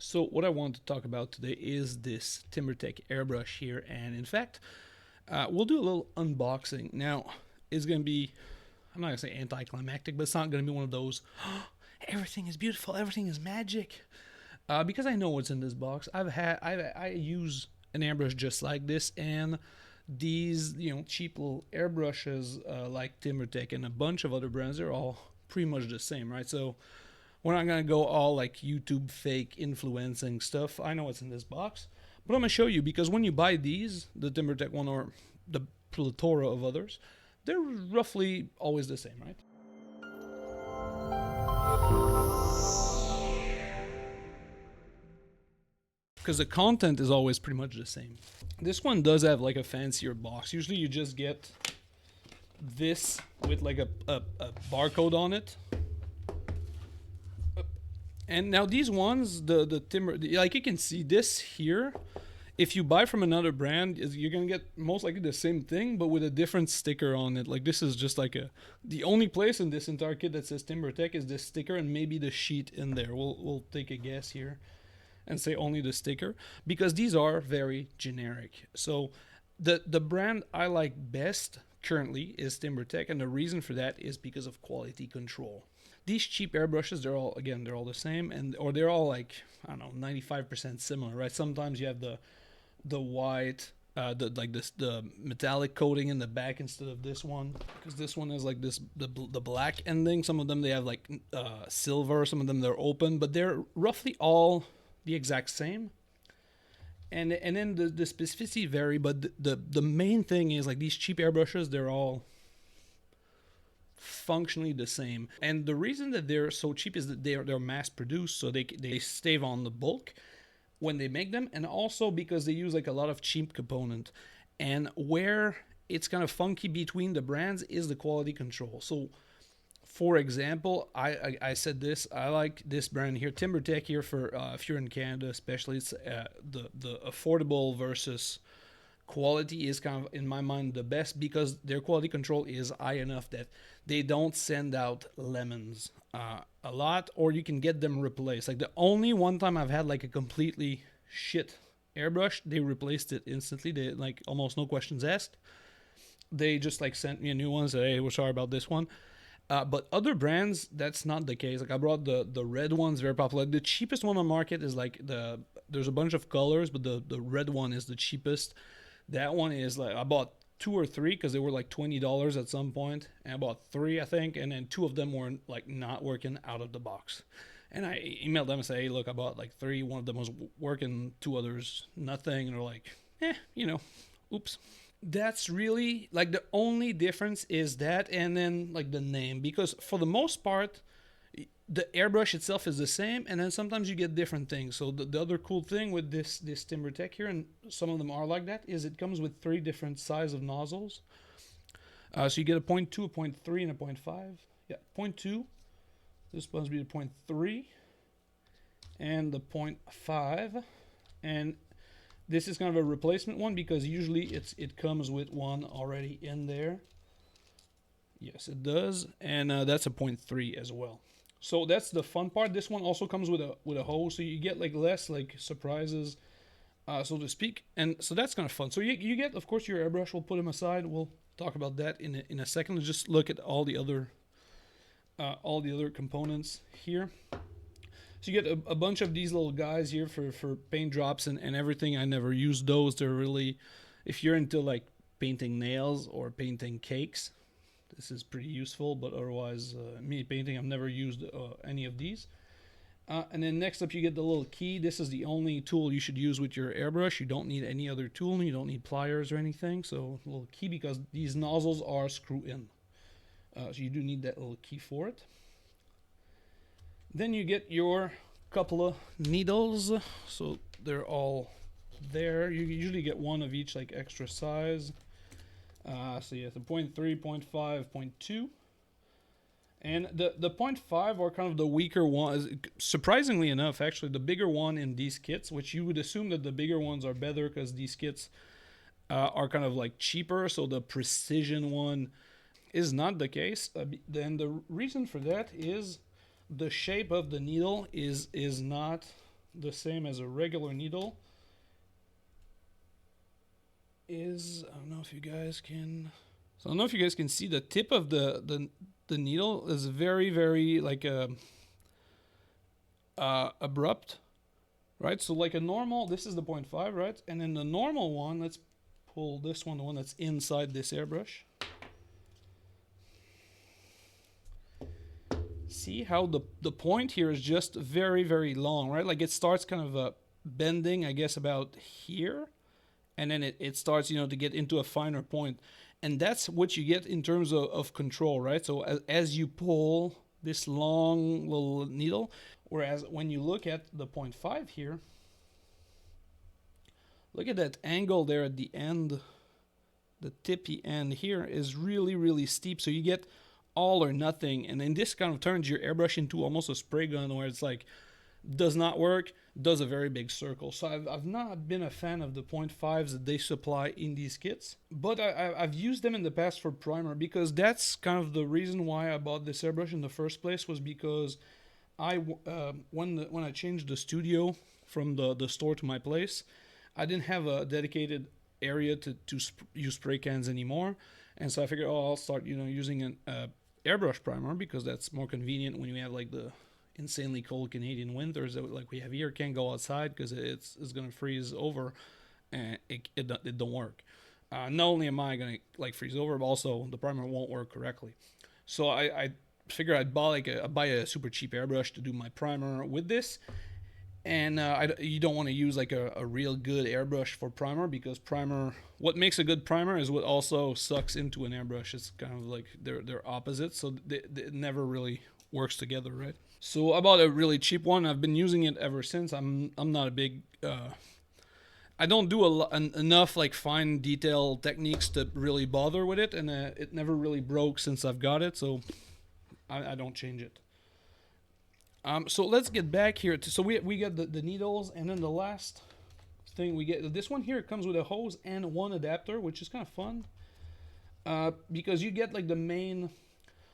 So what I want to talk about today is this Timbertech Airbrush here, and in fact, we'll do a little unboxing. Now, it's going to be, I'm not going to say anticlimactic, but it's not going to be one of those, everything is beautiful, everything is magic. Because I know what's in this box. I use an airbrush just like this, and these, cheap little airbrushes like Timbertech and a bunch of other brands, they're all pretty much the same, right? So we're not gonna go all like YouTube fake influencing stuff. I know what's in this box, but I'm gonna show you because when you buy these, the Timbertech one or the plethora of others, they're roughly always the same, right? Because the content is always pretty much the same. This one does have like a fancier box. Usually you just get this with like a barcode on it. And now these ones, the Timber, like you can see this here, if you buy from another brand, you're gonna get most likely the same thing, but with a different sticker on it. Like this is just like the only place in this entire kit that says Timbertech is this sticker and maybe the sheet in there. We'll take a guess here and say only the sticker, because these are very generic. So the brand I like best currently is Timbertech, and the reason for that is because of quality control. These cheap airbrushes, they're all the same, or they're all like, I don't know, 95% similar, right? Sometimes you have the white, the metallic coating in the back instead of this one, because this one is like the black ending. Some of them they have like silver, some of them they're open, but they're roughly all the exact same. And then the specificity vary, but the main thing is like these cheap airbrushes, they're all functionally the same. And the reason that they're so cheap is that they're mass produced, so they save on the bulk when they make them, and also because they use like a lot of cheap component. And where it's kind of funky between the brands is the quality control. So for example, I said this, I like this brand here, Timbertech here, for if you're in Canada especially. It's the affordable versus quality is kind of, in my mind, the best, because their quality control is high enough that they don't send out lemons a lot, or you can get them replaced. Like the only one time I've had like a completely shit airbrush, they replaced it instantly. They like almost no questions asked. They just like sent me a new one, said, hey, we're sorry about this one. But other brands, that's not the case. Like I brought the red ones, very popular. The cheapest one on the market is like there's a bunch of colors, but the red one is the cheapest. That one is like, I bought 2 or 3 because they were like $20 at some point, and I bought 3, I think, and then 2 of them were like not working out of the box. And I emailed them and said, hey, look, I bought like 3. One of them was working, 2 others nothing. And they're like, oops. That's really like the only difference is that, and then like the name, because for the most part the airbrush itself is the same, and then sometimes you get different things. So the other cool thing with this Timbertech here, and some of them are like that, is it comes with 3 different size of nozzles. So you get a 0.2, a 0.3, and a 0.5. Yeah, 0.2. This must be the 0.3 and the 0.5, and this is kind of a replacement one because usually it comes with one already in there. Yes, it does, and that's a 0.3 as well. So that's the fun part. This one also comes with a hose, so you get like less like surprises, so to speak. And so that's kind of fun. So you get, of course, your airbrush. We'll put them aside. We'll talk about that in a second. Let's just look at all the other components here. So you get a bunch of these little guys here for paint drops and everything. I never used those. They're really, if you're into like painting nails or painting cakes, this is pretty useful, but otherwise, me painting, I've never used any of these. And then next up, you get the little key. This is the only tool you should use with your airbrush. You don't need any other tool. You don't need pliers or anything. So a little key, because these nozzles are screw in. So you do need that little key for it. Then you get your couple of needles. So they're all there. You usually get one of each, like extra size. So yeah, the 0.3, 0.5, 0.2. And the 0.5 are kind of the weaker ones. Surprisingly enough, actually, the bigger one in these kits, which you would assume that the bigger ones are better because these kits are kind of like cheaper. So the precision one is not the case. Then the reason for that is the shape of the needle is not the same as a regular needle is, I don't know if you guys can, so I don't know if you guys can see the tip of the needle is very, very like abrupt, right? So like a normal, this is the 0.5, right? And then the normal one, let's pull this one, the one that's inside this airbrush. See how the point here is just very, very long, right? Like it starts kind of bending, I guess, about here. And then it starts, to get into a finer point. And that's what you get in terms of control, right? So as you pull this long little needle, whereas when you look at the 0.5 here, look at that angle there at the end. The tippy end here is really, really steep. So you get all or nothing. And then this kind of turns your airbrush into almost a spray gun where it's like, does not work, does a very big circle. So I've not been a fan of the 0.5s that they supply in these kits, but I've used them in the past for primer, because that's kind of the reason why I bought this airbrush in the first place, was because when I changed the studio from the store to my place, I didn't have a dedicated area to use spray cans anymore, and so I figured, I'll start using an airbrush primer, because that's more convenient when you have like the insanely cold Canadian winters that like we have here. Can't go outside because it's gonna freeze over, and it don't work. Not only am I gonna like freeze over, but also the primer won't work correctly. So I figured I'd buy a super cheap airbrush to do my primer with this. And you don't want to use like a real good airbrush for primer, because what makes a good primer is what also sucks into an airbrush. It's kind of like they're opposites, so it never really works together, right? So I bought a really cheap one. I've been using it ever since. I'm not a big I don't do enough like fine detail techniques to really bother with it, and it never really broke since I've got it, so I don't change it. So let's get back here. So we got the needles, and then the last thing we get, this one here, it comes with a hose and one adapter, which is kind of fun, because you get like the main,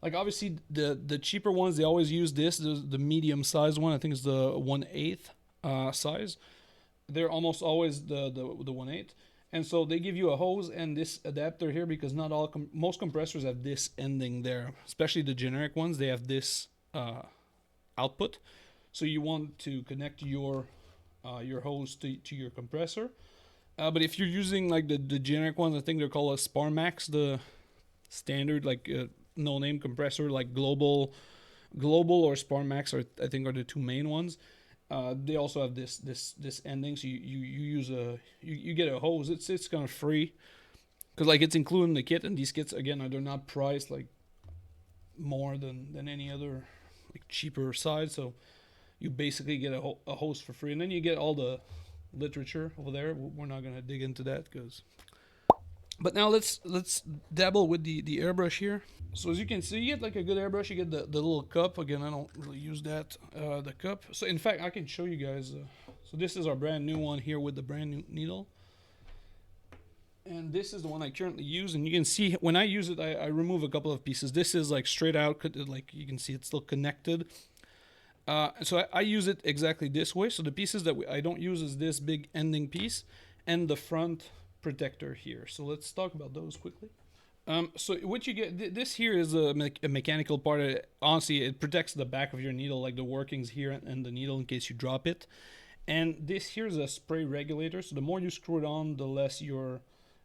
like obviously the cheaper ones, they always use this, the medium sized one. I think it's the 1/8 size. They're almost always the 1/8, and so they give you a hose and this adapter here, because not all most compressors have this ending there, especially the generic ones. They have this output, so you want to connect your hose to your compressor. But if you're using like the generic ones, I think they're called a Sparmax, the standard like no-name compressor, like Global or Sparmax I think are the two main ones. They also have this ending, so you use you get a hose. It's kind of free, because like it's included in the kit, and these kits again they're not priced like more than any other like cheaper side. So you basically get a hose for free, and then you get all the literature over there. We're not gonna dig into that, but now let's dabble with the airbrush here. So as you can see, you get like a good airbrush. You get the little cup. Again, I don't really use that, the cup. So in fact, I can show you guys. So this is our brand new one here with the brand new needle. And this is the one I currently use. And you can see when I use it, I remove a couple of pieces. This is like straight out, like you can see it's still connected. So I use it exactly this way. So the pieces that I don't use is this big ending piece and the front protector here. So let's talk about those quickly. So what you get, this here is a mechanical part. Honestly, it protects the back of your needle, like the workings here and the needle in case you drop it. And this here is a spray regulator. So the more you screw it on, the less your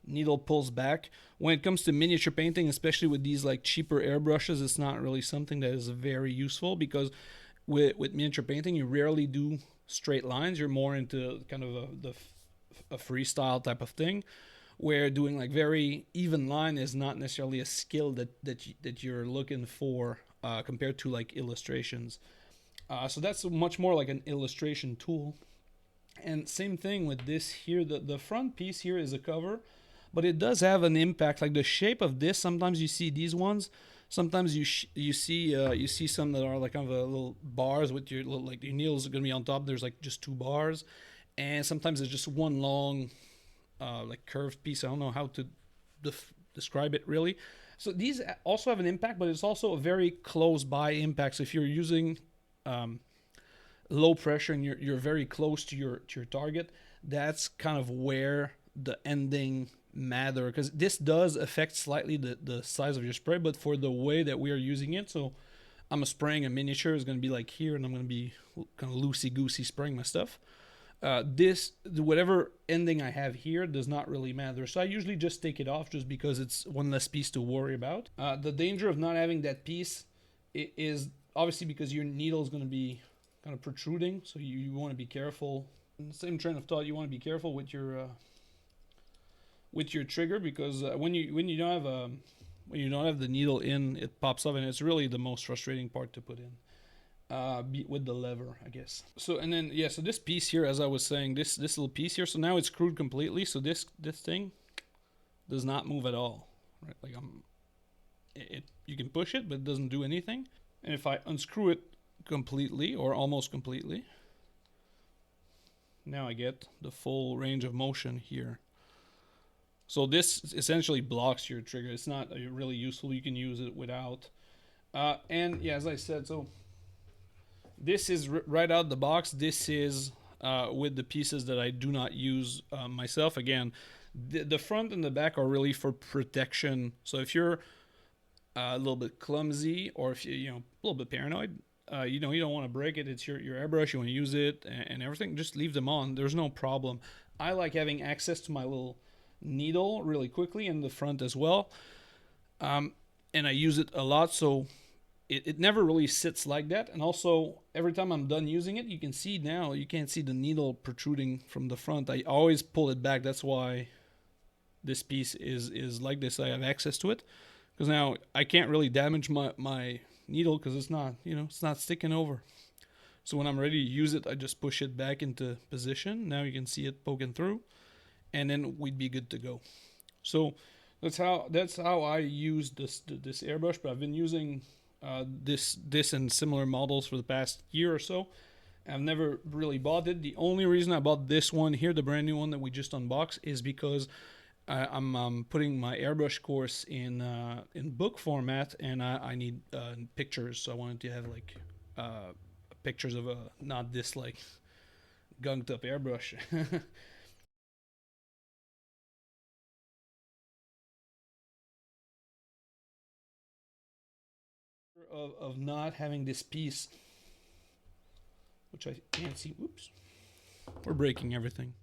needle pulls back. When it comes to miniature painting, especially with these like cheaper airbrushes, it's not really something that is very useful, because with miniature painting, you rarely do straight lines. You're more into kind of a freestyle type of thing, where doing like very even line is not necessarily a skill that you're looking for, compared to like illustrations. So that's much more like an illustration tool. And same thing with this here. The front piece here is a cover, but it does have an impact. Like the shape of this, sometimes you see these ones. Sometimes you see some that are like kind of a little bars with your little, like your needles are gonna be on top. There's like just two bars, and sometimes it's just one long like curved piece. I don't know how to describe it really. So these also have an impact, but it's also a very close by impact. So if you're using low pressure and you're very close to your target, that's kind of where the ending matter, because this does affect slightly the size of your spray, but for the way that we are using it, so I'm spraying a miniature, is going to be like here, and I'm going to be kind of loosey-goosey spraying my stuff. This, whatever ending I have here does not really matter. So I usually just take it off just because it's one less piece to worry about. The danger of not having that piece is obviously because your needle is going to be kind of protruding. So you want to be careful. In the same train of thought, you want to be careful with your trigger, because when you don't have the needle in, it pops up, and it's really the most frustrating part to put in. With the lever, I guess. So, and then yeah, so this piece here, as I was saying, this little piece here, so now it's screwed completely, so this thing does not move at all, right? Like you can push it, but it doesn't do anything. And if I unscrew it completely, or almost completely, now I get the full range of motion here. So this essentially blocks your trigger. It's not really useful. You can use it without. And yeah, as I said, so this is right out the box. This is with the pieces that I do not use myself. Again, the front and the back are really for protection. So if you're a little bit clumsy, or if you a little bit paranoid, you don't want to break it. It's your airbrush. You want to use it and everything. Just leave them on. There's no problem. I like having access to my little needle really quickly in the front as well, and I use it a lot. So it never really sits like that. And also, every time I'm done using it, you can see now, you can't see the needle protruding from the front. I always pull it back. That's why this piece is like this. I have access to it, because now I can't really damage my needle, because it's not, it's not sticking over. So when I'm ready to use it, I just push it back into position. Now you can see it poking through, and then we'd be good to go. So that's how I use this airbrush. But I've been using this and similar models for the past year or so. I've never really bought it. The only reason I bought this one here, the brand new one that we just unboxed, is because I'm putting my airbrush course in book format, and I need pictures. So I wanted to have like pictures of not this like gunked up airbrush. of not having this piece, which I can't see. Oops, we're breaking everything.